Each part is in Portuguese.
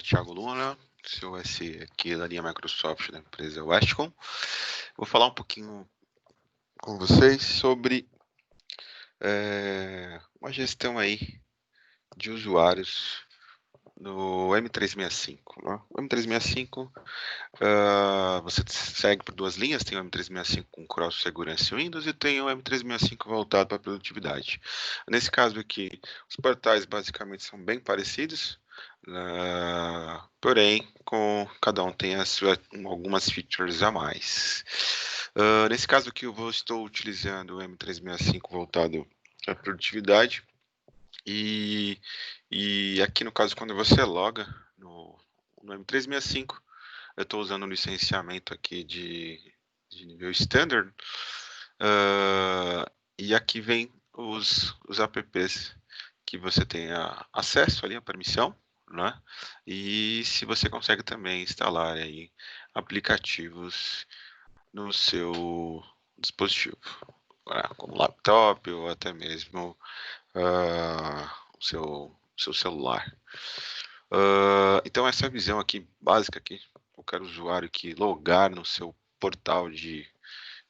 Thiago Luna, sou SE aqui da linha Microsoft da empresa Westcom. Vou falar um pouquinho com vocês sobre uma gestão aí de usuários no M365. Né? O M365 você segue por duas linhas, tem o M365 com cross segurança e Windows e tem o M365 voltado para a produtividade. Nesse caso aqui, os portais basicamente são bem parecidos, porém, cada um tem algumas features a mais. Nesse caso aqui, estou utilizando o M365 voltado para a produtividade e aqui no caso, quando você loga no M365, eu estou usando um licenciamento aqui de nível standard, e aqui vem os apps que você tem acesso ali, a permissão, né? E se você consegue também instalar aí aplicativos no seu dispositivo, como laptop ou até mesmo o seu celular. Então essa é a visão aqui básica aqui, qualquer usuário que logar no seu portal de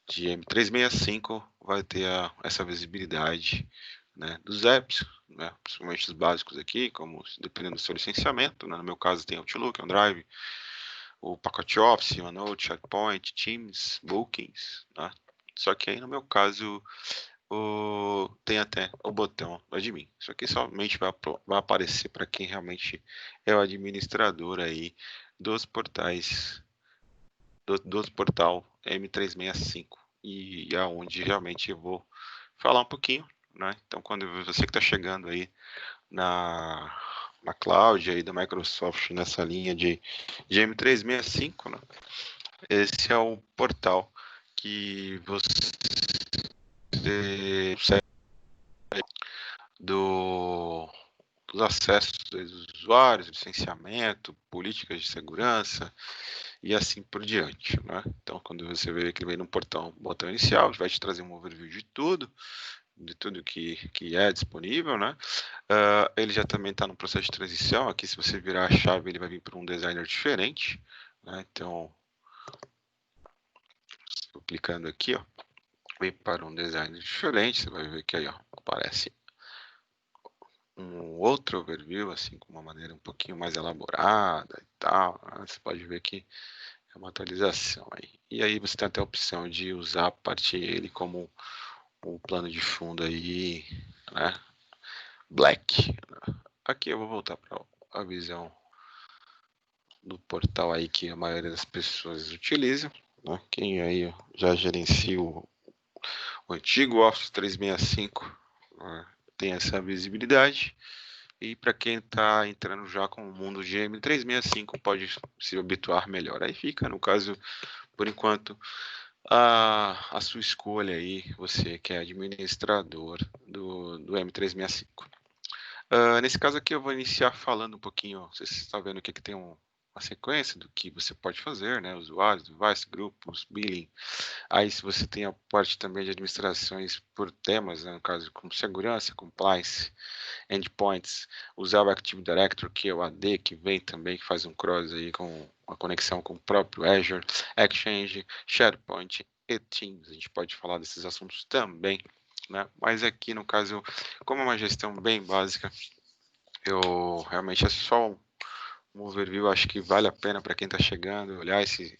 M365 vai ter essa visibilidade, né, dos apps, né, principalmente os básicos aqui, como dependendo do seu licenciamento, né, no meu caso tem Outlook, OneDrive, o pacote Office, OneNote, SharePoint, Teams, Bookings, né? Só que aí no meu caso tem até o botão admin. Isso aqui somente vai aparecer para quem realmente é o administrador aí dos portais do portal M365 e aonde realmente eu vou falar um pouquinho, né? Então, quando você que está chegando aí na cloud aí da Microsoft nessa linha de M365, né? Esse é o portal que você dos acessos dos usuários, licenciamento, políticas de segurança e assim por diante, né? Então, quando você vê que ele vem no botão inicial, vai te trazer um overview de tudo que é disponível, né? Ele já também está no processo de transição. Aqui, se você virar a chave, ele vai vir para um designer diferente, né? Então, estou clicando aqui, ó, vem para um designer diferente. Você vai ver que aí, ó, aparece um outro overview, assim, com uma maneira um pouquinho mais elaborada e tal. Você pode ver que é uma atualização aí. E aí você tem até a opção de usar a partir dele como um plano de fundo aí, né? Black. Aqui eu vou voltar para a visão do portal aí que a maioria das pessoas utiliza, né? Quem aí já gerencia o antigo Office 365, né, tem essa visibilidade. E para quem está entrando já com o mundo de M365 pode se habituar melhor. Aí fica, no caso, por enquanto, a sua escolha aí, você que é administrador do M365. Nesse caso aqui eu vou iniciar falando um pouquinho, você está vendo aqui que tem uma sequência do que você pode fazer, né? Usuários, device, grupos, billing. Aí se você tem a parte também de administrações por temas, né? No caso como segurança, compliance, endpoints, usar o Active Directory, que é o AD, que vem também, que faz um cross aí com uma conexão com o próprio Azure, Exchange, SharePoint e Teams. A gente pode falar desses assuntos também, né? Mas aqui no caso, como é uma gestão bem básica, eu realmente é só um overview. Acho que vale a pena para quem está chegando olhar esse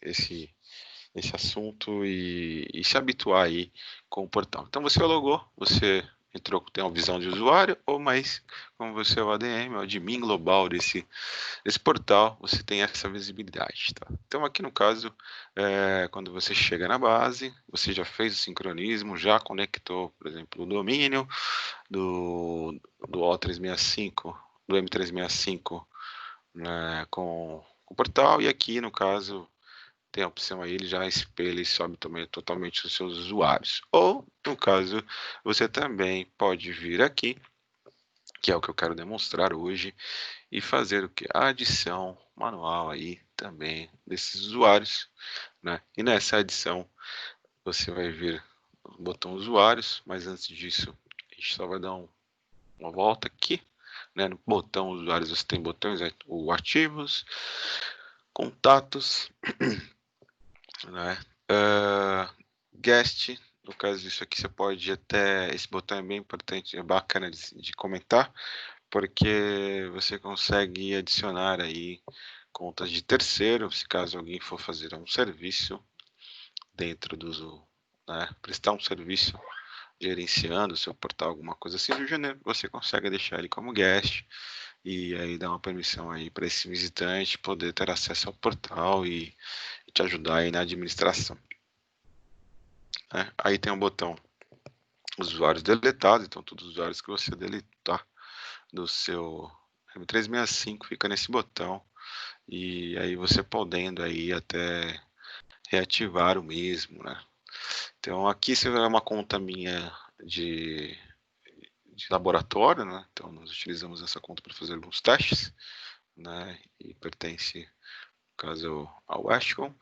assunto e se habituar aí com o portal. Então você logou, você entrou, tem uma visão de usuário, ou mais, como você é o ADM, o admin global desse portal, você tem essa visibilidade. Tá? Então aqui no caso, quando você chega na base, você já fez o sincronismo, já conectou, por exemplo, o domínio do O365, do M365, né, com o portal, e aqui no caso tem a opção aí, ele já espelha e sobe também totalmente os seus usuários. Ou, no caso, você também pode vir aqui, que é o que eu quero demonstrar hoje, e fazer o que? A adição manual aí também desses usuários, né? E nessa adição você vai vir no botão usuários, mas antes disso a gente só vai dar uma volta aqui, né? No botão usuários você tem botões, o ativos, contatos, né? Guest, no caso disso aqui você pode até, esse botão é bem importante, é bacana de comentar, porque você consegue adicionar aí contas de terceiro, se caso alguém for fazer um serviço dentro do, né, prestar um serviço gerenciando o seu portal, alguma coisa assim do gênero, você consegue deixar ele como guest e aí dar uma permissão aí para esse visitante poder ter acesso ao portal e te ajudar aí na administração. Né? Aí tem um botão usuários deletados, então todos os usuários que você deletar do seu M365 fica nesse botão e aí você podendo aí até reativar o mesmo, né? Então aqui você vai uma conta minha de laboratório, né? Então nós utilizamos essa conta para fazer alguns testes, né? E pertence, no caso, ao Ashcom.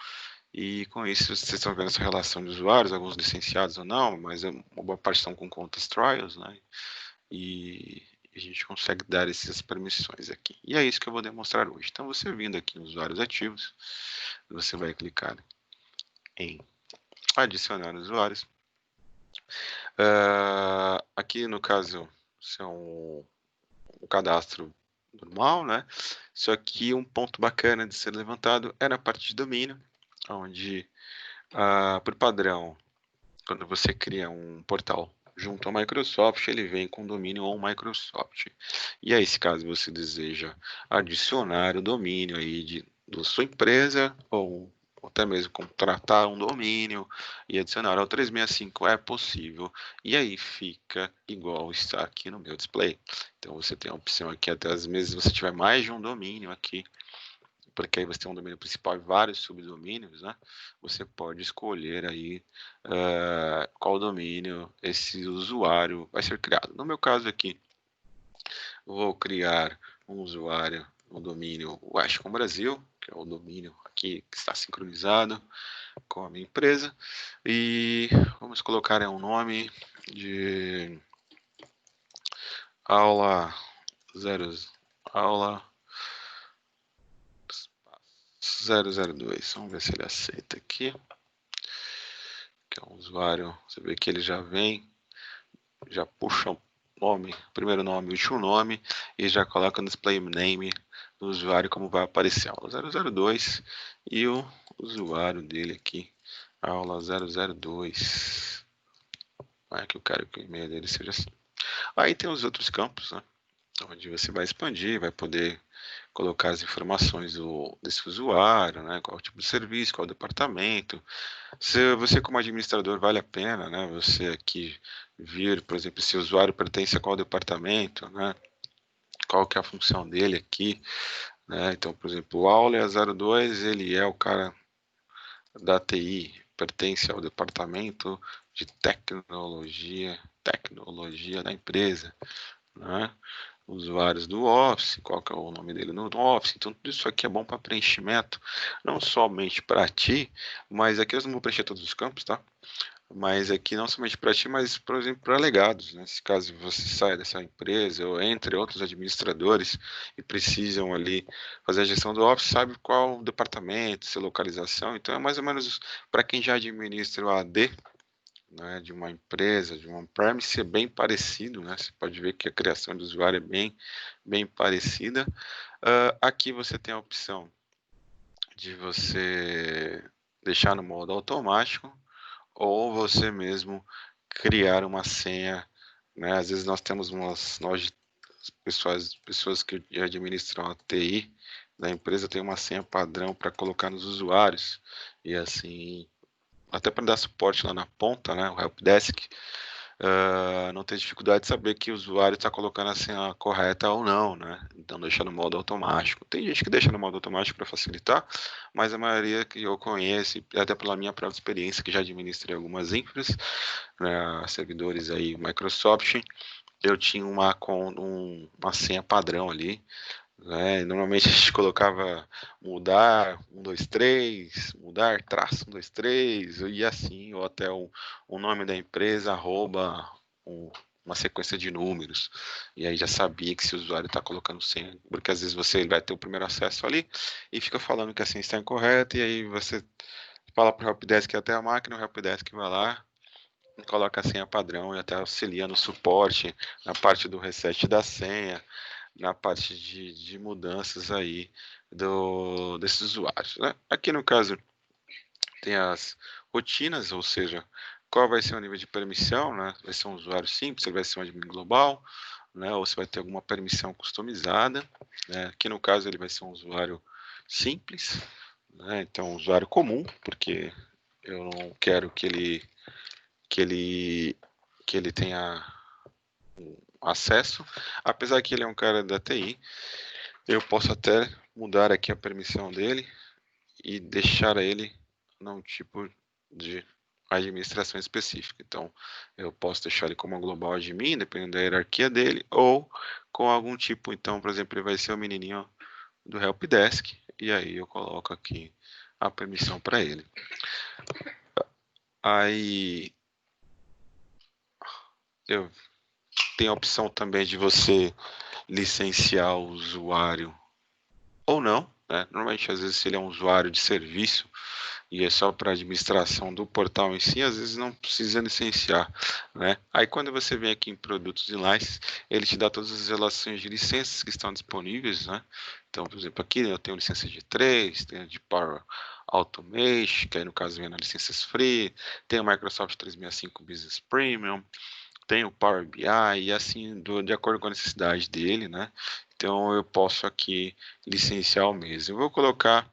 E com isso vocês estão vendo essa relação de usuários, alguns licenciados ou não, mas uma boa parte estão com contas trials, né? E a gente consegue dar essas permissões aqui. E é isso que eu vou demonstrar hoje. Então você vindo aqui nos usuários ativos, você vai clicar em adicionar usuários. Aqui no caso são um cadastro normal, né? Só que um ponto bacana de ser levantado é na parte de domínio, onde por padrão, quando você cria um portal junto ao Microsoft, ele vem com domínio ou Microsoft. E aí, se caso você deseja adicionar o domínio aí da sua empresa ou até mesmo contratar um domínio e adicionar ao 365 é possível. E aí fica igual está aqui no meu display. Então você tem a opção aqui, até às vezes você tiver mais de um domínio aqui, porque aí você tem um domínio principal e vários subdomínios, né? Você pode escolher aí qual domínio esse usuário vai ser criado. No meu caso aqui, vou criar um usuário no domínio Ashcom Brasil, que é o domínio aqui que está sincronizado com a minha empresa, e vamos colocar um nome de aula 002. Vamos ver se ele aceita aqui. Que é um usuário, você vê que ele já vem, já puxa o nome, primeiro nome, último nome, e já coloca no display name do usuário como vai aparecer aula 002 e o usuário dele aqui, aula 002. É que eu quero que o e-mail dele seja assim. Aí tem os outros campos, né? Onde você vai expandir, vai poder colocar as informações desse usuário, né? Qual tipo de serviço, qual departamento. Se você como administrador vale a pena, né? Você aqui vir, por exemplo, se o usuário pertence a qual departamento, né? Qual que é a função dele aqui, né? Então, por exemplo, o Aulia 02, ele é o cara da TI, pertence ao departamento de tecnologia da empresa, né? Usuários do Office, qual que é o nome dele no Office, então tudo isso aqui é bom para preenchimento, não somente para ti, mas aqui eu não vou preencher todos os campos, tá? Mas aqui não somente para ti, mas, por exemplo, para legados, né? Se caso você saia dessa empresa ou entre outros administradores e precisam ali fazer a gestão do Office, sabe qual departamento, sua localização, então é mais ou menos para quem já administra o AD, né, de uma empresa, de um on-premise, é bem parecido, né? Você pode ver que a criação de usuário é bem parecida. Aqui você tem a opção de você deixar no modo automático ou você mesmo criar uma senha, né? Às vezes nós temos nós pessoas que administram a TI da empresa tem uma senha padrão para colocar nos usuários e assim até para dar suporte lá na ponta, né, o helpdesk, não ter dificuldade de saber que o usuário está colocando a senha correta ou não, né? Então deixa no modo automático. Tem gente que deixa no modo automático para facilitar, mas a maioria que eu conheço, até pela minha própria experiência, que já administrei algumas infras, né, servidores aí Microsoft, eu tinha uma senha padrão ali, né? Normalmente a gente colocava mudar 123, mudar traço 123 e assim, ou até o nome da empresa, arroba uma sequência de números, e aí já sabia que se o usuário está colocando senha, porque às vezes você vai ter o primeiro acesso ali e fica falando que a senha está incorreta, e aí você fala para o helpdesk até a máquina, o helpdesk vai lá, coloca a senha padrão e até auxilia no suporte, na parte do reset da senha, na parte de mudanças aí desses usuários, né? Aqui no caso tem as rotinas, ou seja, qual vai ser o nível de permissão, né? Vai ser um usuário simples, ele vai ser um admin global, né? Ou se vai ter alguma permissão customizada, né? Aqui no caso ele vai ser um usuário simples, né? Então um usuário comum, porque eu não quero que ele que ele tenha acesso, apesar que ele é um cara da TI, eu posso até mudar aqui a permissão dele e deixar ele num tipo de administração específica. Então, eu posso deixar ele como um global admin, dependendo da hierarquia dele, ou com algum tipo, então, por exemplo, ele vai ser o menininho do helpdesk, e aí eu coloco aqui a permissão para ele. Aí eu tenho a opção também de você licenciar o usuário ou não, né? Normalmente, às vezes, se ele é um usuário de serviço e é só para administração do portal em si, às vezes não precisa licenciar, né? Aí quando você vem aqui em produtos e licenças, ele te dá todas as relações de licenças que estão disponíveis, né? Então, por exemplo, aqui eu tenho licença de 3, tenho de Power Automation, que aí no caso vem nas licenças free, tem o Microsoft 365 Business Premium, tem o Power BI e assim, de acordo com a necessidade dele, né? Então eu posso aqui licenciar o mesmo. Eu vou colocar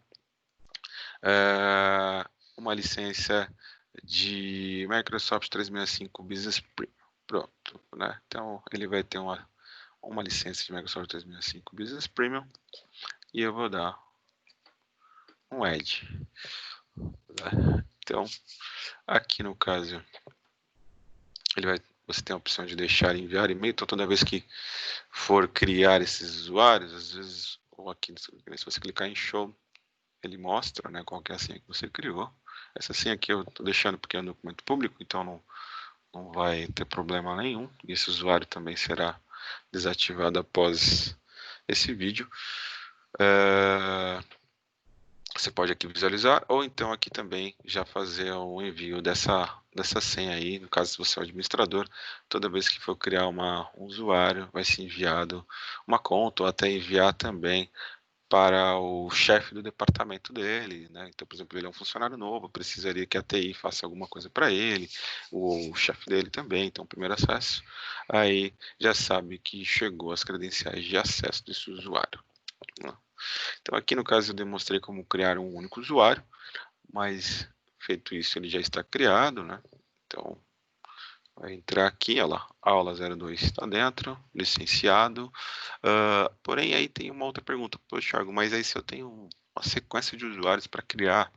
uma licença de Microsoft 365 Business Premium. Pronto, né? Então ele vai ter uma licença de Microsoft 365 Business Premium e eu vou dar um Add. Né? Então, aqui no caso, você tem a opção de deixar enviar e-mail. Então, toda vez que for criar esses usuários, às vezes, ou aqui, se você clicar em Show, ele mostra, né, qual que é a senha que você criou. Essa senha aqui eu estou deixando porque é um documento público, então não vai ter problema nenhum. E esse usuário também será desativado após esse vídeo. Você pode aqui visualizar, ou então aqui também já fazer o envio dessa senha aí, no caso se você é o administrador, toda vez que for criar um usuário, vai ser enviado uma conta, ou até enviar também para o chefe do departamento dele, né? Então, por exemplo, ele é um funcionário novo, precisaria que a TI faça alguma coisa para ele, o chefe dele também, então, primeiro acesso, aí já sabe que chegou as credenciais de acesso desse usuário, né? Então, aqui no caso eu demonstrei como criar um único usuário, mas feito isso ele já está criado, né? Então, vai entrar aqui, olha lá, aula 02 está dentro, licenciado. Porém, aí tem uma outra pergunta, poxa, Thiago, mas aí se eu tenho uma sequência de usuários para criar,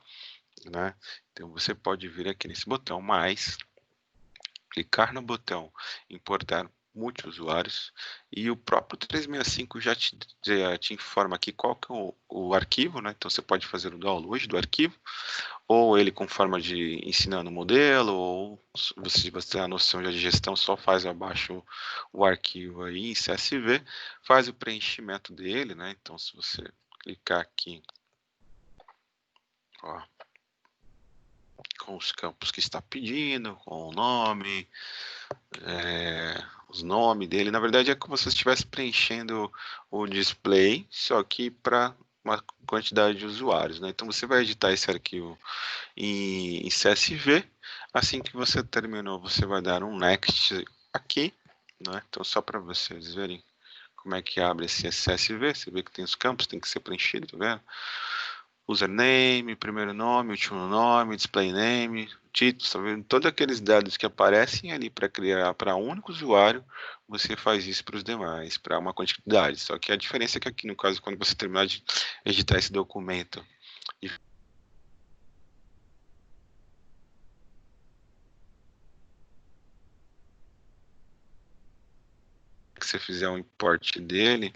né? Então você pode vir aqui nesse botão mais, clicar no botão importar multi-usuários e o próprio 365 já te informa aqui qual que é o arquivo, né? Então você pode fazer o download do arquivo, ou ele com forma de ensinando o modelo, ou se você tem a noção já de gestão, só faz abaixo o arquivo aí em CSV, faz o preenchimento dele, né? Então se você clicar aqui, ó, com os campos que está pedindo, com o nome, os nomes dele, na verdade é como se você estivesse preenchendo o display, só que para uma quantidade de usuários, né? Então você vai editar esse arquivo em CSV. Assim que você terminou, você vai dar um next aqui, né? Então só para vocês verem como é que abre esse CSV, você vê que tem os campos, tem que ser preenchido, tá vendo? Username, primeiro nome, último nome, display name, título, tá vendo? Todos aqueles dados que aparecem ali para criar para um único usuário, você faz isso para os demais, para uma quantidade. Só que a diferença é que aqui no caso, quando você terminar de editar esse documento e que você fizer um import dele,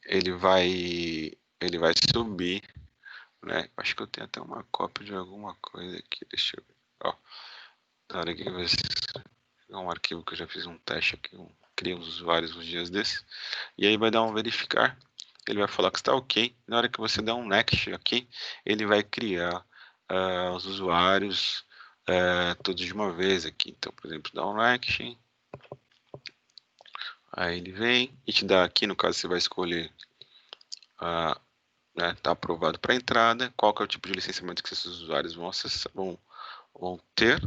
ele vai subir, né? Acho que eu tenho até uma cópia de alguma coisa aqui, deixa eu ver. Ó, hora que você pegar um arquivo que eu já fiz um teste aqui, eu criei uns usuários uns dias desses, e aí vai dar um verificar, ele vai falar que está ok. Na hora que você der um next aqui, ele vai criar os usuários todos de uma vez aqui. Então, por exemplo, dá um next, aí ele vem e te dá aqui, no caso você vai escolher né, tá aprovado para entrada, qual que é o tipo de licenciamento que esses usuários vão acessar, vão ter,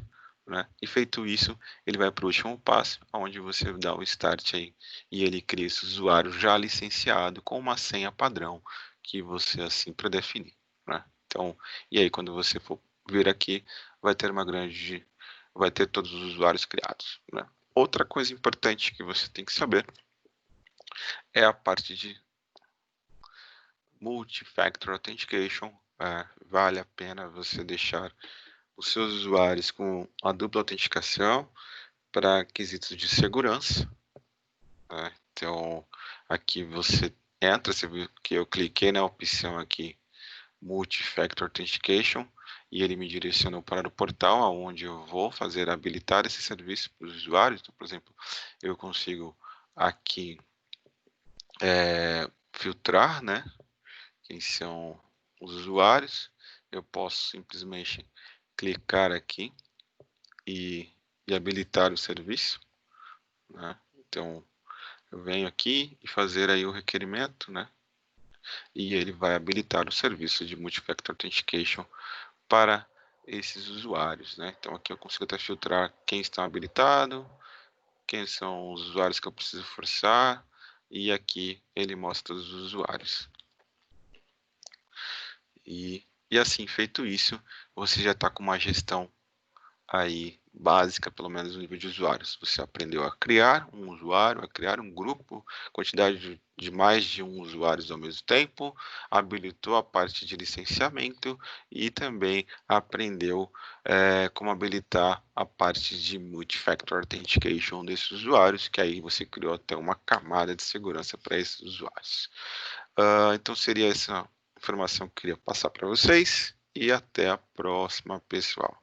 né? E feito isso, ele vai para o último passo, onde você dá o start aí e ele cria esse usuário já licenciado com uma senha padrão que você assim predefinir, né? Então, e aí quando você for vir aqui, vai ter todos os usuários criados, né? Outra coisa importante que você tem que saber é a parte de Multi-Factor Authentication. Vale a pena você deixar os seus usuários com a dupla autenticação para quesitos de segurança. Né? Então, aqui você entra, você viu que eu cliquei na opção aqui, Multi-Factor Authentication, e ele me direcionou para o portal onde eu vou fazer habilitar esse serviço para os usuários. Então, por exemplo, eu consigo aqui filtrar, né, quem são os usuários. Eu posso simplesmente clicar aqui e habilitar o serviço, né? Então, eu venho aqui e fazer aí o requerimento, né? E ele vai habilitar o serviço de Multi-Factor Authentication para esses usuários, né? Então, aqui eu consigo até filtrar quem está habilitado, quem são os usuários que eu preciso forçar, e aqui ele mostra os usuários. E assim, feito isso, você já está com uma gestão aí básica, pelo menos no nível de usuários. Você aprendeu a criar um usuário, a criar um grupo, quantidade de mais de um usuários ao mesmo tempo, habilitou a parte de licenciamento e também aprendeu como habilitar a parte de Multi-Factor Authentication desses usuários, que aí você criou até uma camada de segurança para esses usuários. Então seria essa informação que eu queria passar para vocês e até a próxima, pessoal.